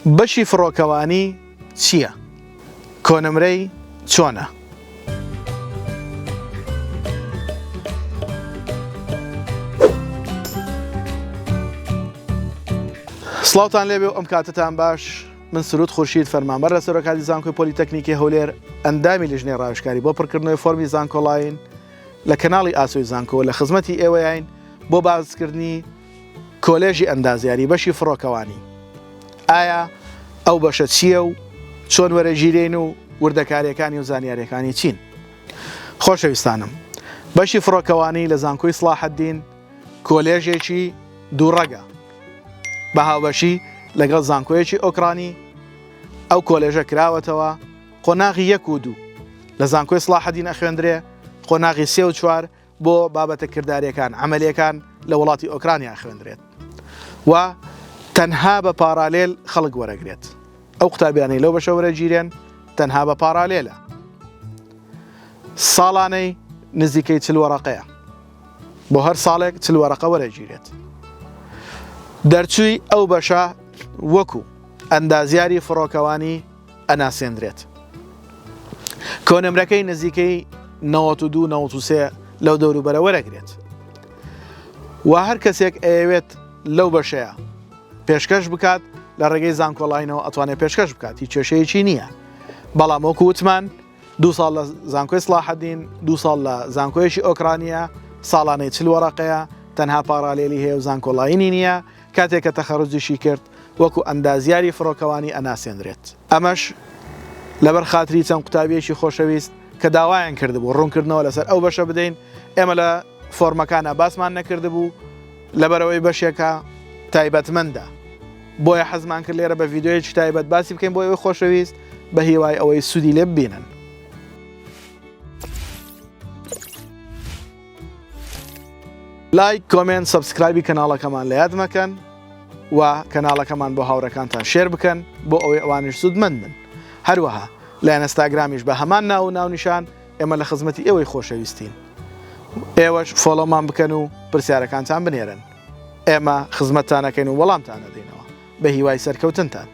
بەشی فڕۆکەوانی چییە؟ کۆنمرەی چۆنە؟ سڵاوتان لێبێ و ئەم کاتتان باش. من سرود خورشید فەرمانبەر لە سەرۆکاتی زانکۆی پۆلیتەکنیکی هەولێر ئەندامی لیژنەی ڕاوێژکاری بۆ پڕکردنەوەی فۆرمی زانکۆڵاین لە کەناڵی ئاسۆی زانکۆ لە خزمەتی ئێوەیین بۆ بازکردنی کۆلێژی ئەندازیاری بەشی فڕۆکەوانی. ئایا ئەو بەشە چییە و چۆن وەرەگیرێن و وردەکاریەکانی و زانیاریەکانی چین؟ خۆشەویستانم، بەشی فڕۆکەوانی لە زانکۆی سڵاحەددین کۆلێژێکی دووڕەگە بە هاوبەشی لەگەڵ زانکۆیەکی ئۆکرانی. ئەو کۆلێژە کراوەتەوە قۆناغی 1 و 2 لە زانکۆی سڵاحەددین ئەخوێندرێ، قۆناغی 3 و 4 بۆ بابەتە کرداریەکان عەمەلیەکان لە وڵاتی ئۆکرانیا خوێندرێت و تەنها بە پارالێل خەڵک وەرەگرێت. ئەو قوتابیانەی لەو بەشە وەرەگیرێن تەنها بە پارالێلە. ساڵانەی نزیکەی 40 وەرەقەیە، بۆ هەر ساڵێک 40 وەرەقە وەرەگیرێت. دەرچووی ئەو بەشە وەکو ئەندازیاری فڕۆکەوانی ئەناسێنرێت. کۆنمرەکەی نزیکەی 92-93 لەو دەوروبەرە وەرەگرێت و هەر کەسێک ئەیەوێت لەو بەشەیە پێشکەش بکات لە ڕێگەی زانکۆڵاینەوە ئەتوانێت پێشکەش بکات، هیچ کێشەیەکی نییە. بەڵام وەکو وتمان 2 ساڵ لە زانکۆی سڵاحەددین، 2 ساڵ لە زانکۆیەکی ئۆکرانیا، ساڵانەی 40 وەرەقەیە، تەنها پارالێلی هەیە و زانکۆڵاینی نییە. کاتێک کە تەخەڕوجیشی کرد وەکو ئەندازیاری فڕۆکەوانی ئەناسێنرێت. ئەمەش لەبەر خاتری چەند قوتابیەکی خۆشەویست کە داوایان کردبوو ڕوونکردنەوە لەسەر ئەو بەشە بدەین، ئێمە لە فۆرمەکانە باسمان نەکردبوو لەبەرەوەی بەشێکە تایبەتمەندە، بۆیە حەزمان کرد لێرە بە ڤیددیۆیەکی تایبەت باسی بکەین بۆ ئەوەی خۆشەویست بە هیوای ئەوەی سوودی لێ ببینن. لایک، کۆمنت، سەبسکرایبی کەناڵەکەمان لە یاد مەکەن و کەناڵەکەمان بۆ هاوڕەکانتان شێر بکەن بۆ ئەوەی ئەوانش سوودمەند بن. هەروەها لە ئینستاگرامیش بە هەمان ناو و ناونیشان ئێمە لە خزمەتی ئێوەی خۆشەویستین. ئێوەش فۆلۆمان بکەن و پرسیارەکانتان بنێرن. ئێمە خزمەتتانەکەین و وەڵامتان دەدەینەوە بە هیوای سەرکەوتنتان.